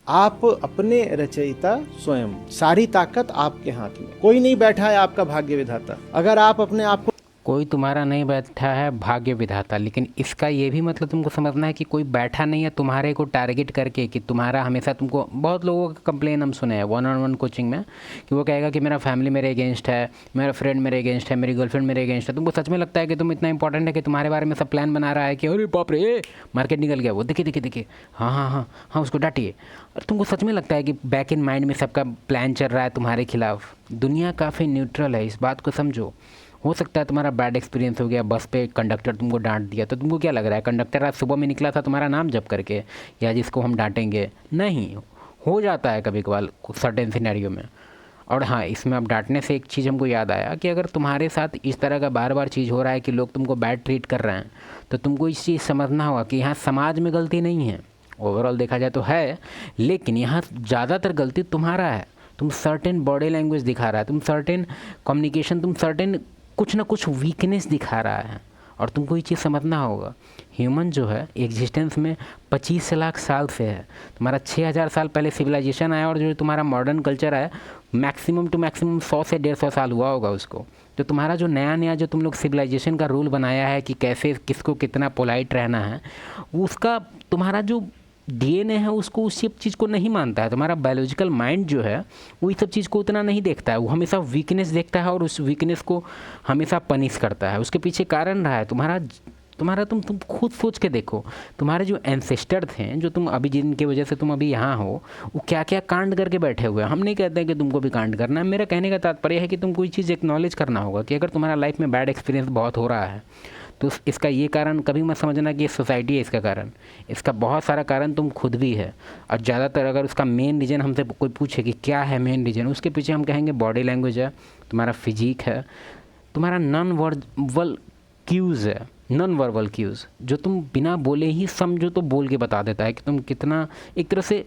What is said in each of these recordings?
आप अपने रचयिता स्वयं, सारी ताकत आपके हाथ में, कोई नहीं बैठा है आपका भाग्य विधाता। अगर आप अपने आप को कोई तुम्हारा नहीं बैठा है भाग्य विधाता, लेकिन इसका ये भी मतलब तुमको समझना है कि कोई बैठा नहीं है तुम्हारे को टारगेट करके कि तुम्हारा हमेशा तुमको। बहुत लोगों का कंप्लेन हम सुने हैं वन ऑन वन कोचिंग में कि वो कहेगा कि मेरा फैमिली मेरे अगेंस्ट है, मेरा फ्रेंड मेरे अगेंस्ट है, मेरी गर्लफ्रेंड मेरे अगेंस्ट है। तुमको सच में लगता है कि तुम इतना इंपॉर्टेंट है कि तुम्हारे बारे में सब प्लान बना रहा है कि अरे बाप रे मार्केट निकल गया, वो देखिए देखिए देखिए, हाँ हाँ हाँ हाँ उसको डांटिए। और तुमको सच में लगता है कि बैक इन माइंड में सबका प्लान चल रहा है तुम्हारे खिलाफ। दुनिया काफ़ी न्यूट्रल है, इस बात को समझो। हो सकता है तुम्हारा बैड एक्सपीरियंस हो गया, बस पे कंडक्टर तुमको डांट दिया, तो तुमको क्या लग रहा है कंडक्टर आज सुबह में निकला था तुम्हारा नाम जप करके, या जिसको हम डांटेंगे? नहीं, हो जाता है कभी कभार सर्टेन सिनेरियो में। और हाँ, इसमें अब डांटने से एक चीज़ हमको याद आया कि अगर तुम्हारे साथ इस तरह का बार बार चीज़ हो रहा है कि लोग तुमको बैड ट्रीट कर रहे हैं, तो तुमको इस चीज़ समझना होगा कि यहाँ समाज में गलती नहीं है, ओवरऑल देखा जाए तो है, लेकिन यहाँ ज़्यादातर गलती तुम्हारा है। तुम सर्टेन बॉडी लैंग्वेज दिखा रहा है, तुम सर्टेन कम्युनिकेशन, तुम सर्टेन कुछ ना कुछ वीकनेस दिखा रहा है। और तुमको ये चीज़ समझना होगा, ह्यूमन जो है एग्जिस्टेंस में 25 लाख साल से है। तुम्हारा 6000 साल पहले सिविलाइजेशन आया, और जो तुम्हारा मॉडर्न कल्चर है मैक्सिमम टू मैक्सिमम 100 से 150 साल हुआ होगा उसको। तो तुम्हारा जो नया नया जो तुम लोग सिविलाइजेशन का रूल बनाया है कि कैसे किसको कितना पोलाइट रहना है, उसका तुम्हारा जो डीएनए है उसको उस सब चीज़ को नहीं मानता है। तुम्हारा बायोलॉजिकल माइंड जो है वो इस सब चीज़ को उतना नहीं देखता है, वो हमेशा वीकनेस देखता है और उस वीकनेस को हमेशा पनिश करता है। उसके पीछे कारण रहा है तुम खुद सोच के देखो, तुम्हारे जो एंसेस्टर थे, जो तुम अभी जिनकी वजह से तुम अभी यहाँ हो, वो क्या क्या कांड करके बैठे हुए हैं। हम नहीं कहते हैं कि तुमको भी कांड करना है, मेरा कहने का तात्पर्य है कि तुमको कोई चीज़ एक्नॉलेज करना होगा कि अगर तुम्हारा लाइफ में बैड एक्सपीरियंस बहुत हो रहा है, तो इसका ये कारण कभी मत समझना कि सोसाइटी है इसका कारण। इसका बहुत सारा कारण तुम खुद भी है। और ज़्यादातर अगर उसका मेन रीज़न हमसे कोई पूछे कि क्या है मेन रीज़न, उसके पीछे हम कहेंगे बॉडी लैंग्वेज है, तुम्हारा फिजिक है, तुम्हारा नॉन वर्बल क्यूज़ है, नॉन वर्बल क्यूज़ जो तुम बिना बोले ही समझो तो बोल के बता देता है कि तुम कितना, एक तरह से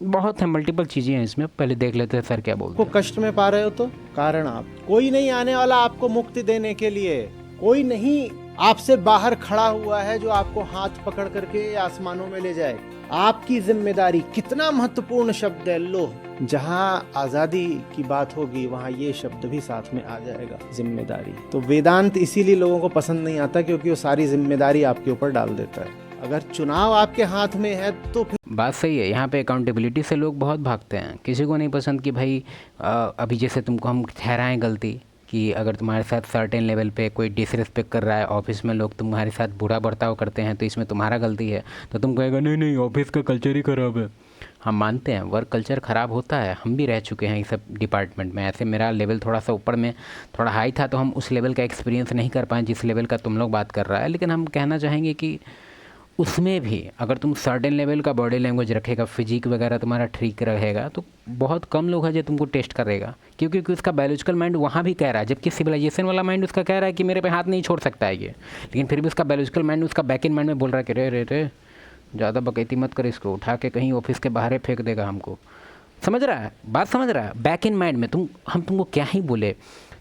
बहुत है, मल्टीपल चीज़ें हैं इसमें। पहले देख लेते हैं सर क्या बोलते हैं। को कष्ट में पा रहे हो तो कारण आप, कोई नहीं आने वाला आपको मुक्ति देने के लिए, कोई नहीं आपसे बाहर खड़ा हुआ है जो आपको हाथ पकड़ करके आसमानों में ले जाए। आपकी जिम्मेदारी, कितना महत्वपूर्ण शब्द है, लो जहां आजादी की बात होगी वहां ये शब्द भी साथ में आ जाएगा, जिम्मेदारी। तो वेदांत इसीलिए लोगों को पसंद नहीं आता क्योंकि वो सारी जिम्मेदारी आपके ऊपर डाल देता है। अगर चुनाव आपके हाथ में है तो फिर बात सही है। यहाँ पे अकाउंटेबिलिटी से लोग बहुत भागते हैं। किसी को नहीं पसंद कि भाई अभी जैसे तुमको हम ठहराएं गलती कि अगर तुम्हारे साथ सर्टेन लेवल पे कोई डिसरिस्पेक्ट कर रहा है, ऑफिस में लोग तुम्हारे साथ बुरा बर्ताव करते हैं, तो इसमें तुम्हारा गलती है। तो तुम कहेगा नहीं नहीं ऑफिस का कल्चर ही ख़राब है। हम मानते हैं वर्क कल्चर ख़राब होता है, हम भी रह चुके हैं इस सब डिपार्टमेंट में। ऐसे मेरा लेवल थोड़ा सा ऊपर में थोड़ा हाई था, तो हम उस लेवल का एक्सपीरियंस नहीं कर पाए जिस लेवल का तुम लोग बात कर रहा है। लेकिन हम कहना चाहेंगे कि उसमें भी अगर तुम सर्टेन लेवल का बॉडी लैंग्वेज रखेगा, फिजिक वगैरह तुम्हारा ठीक रहेगा, तो बहुत कम लोग हैं जो तुमको टेस्ट करेगा, क्योंकि उसका बायोलॉजिकल माइंड वहाँ भी कह रहा है, जबकि सिविलाइजेशन वाला माइंड उसका कह रहा है कि मेरे पे हाथ नहीं छोड़ सकता है ये, लेकिन फिर भी उसका बायोलॉजिकल माइंड उसका बैक इन माइंड में बोल रहा है कि रे रे रे ज़्यादा बकैती मत कर, इसको उठा के कहीं ऑफिस के बाहर फेंक देगा हमको। समझ रहा है बात, समझ रहा है? बैक इन माइंड में हम तुमको क्या ही बोले।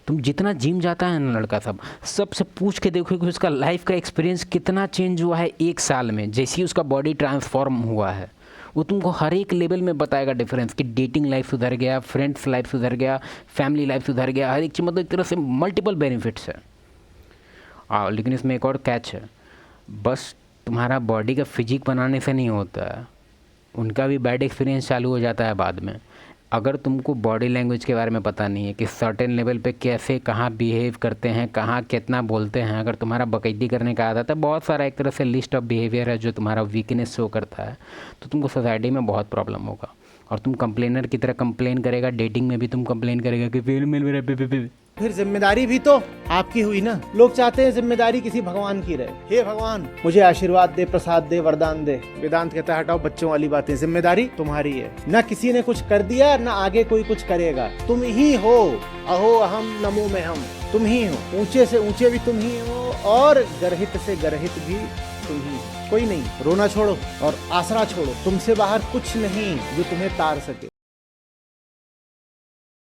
तुम जितना जिम जाता है ना लड़का, सबसे पूछ के देखो कि उसका लाइफ का एक्सपीरियंस कितना चेंज हुआ है 1 साल में, जैसे ही उसका बॉडी ट्रांसफॉर्म हुआ है। वो तुमको हर एक लेवल में बताएगा डिफरेंस कि डेटिंग लाइफ सुधर गया, फ्रेंड्स लाइफ सुधर गया, फैमिली लाइफ सुधर गया, हर एक चीज़, मतलब एक तरह से मल्टीपल बेनिफिट्स है। लेकिन इसमें एक और कैच है, बस तुम्हारा बॉडी का फिजिक बनाने से नहीं होता है, उनका भी बैड एक्सपीरियंस चालू हो जाता है बाद में। अगर तुमको बॉडी लैंग्वेज के बारे में पता नहीं है कि सर्टेन लेवल पे कैसे कहाँ बिहेव करते हैं, कहाँ कितना बोलते हैं, अगर तुम्हारा बकैती करने का आदत है, बहुत सारा एक तरह से लिस्ट ऑफ बिहेवियर है जो तुम्हारा वीकनेस शो करता है, तो तुमको सोसाइटी में बहुत प्रॉब्लम होगा। और तुम कंप्लेनर की तरह कंप्लेन करेगा, डेटिंग में भी तुम कंप्लेन करेगा कि फिर जिम्मेदारी भी तो आपकी हुई ना। लोग चाहते हैं जिम्मेदारी किसी भगवान की रहे, हे भगवान मुझे आशीर्वाद दे, प्रसाद दे, वरदान दे। वेदांत कहता है हटाओ बच्चों वाली बातें, जिम्मेदारी तुम्हारी है। ना किसी ने कुछ कर दिया, ना आगे कोई कुछ करेगा, तुम ही हो। अहो अहम नमो में हम, तुम ही हो। ऊंचे से ऊंचे भी तुम ही हो और गर्हित से गर्हित भी तुम ही हो। कोई नहीं, रोना छोड़ो और आसरा छोड़ो, तुमसे बाहर कुछ नहीं जो तुम्हें तार सके।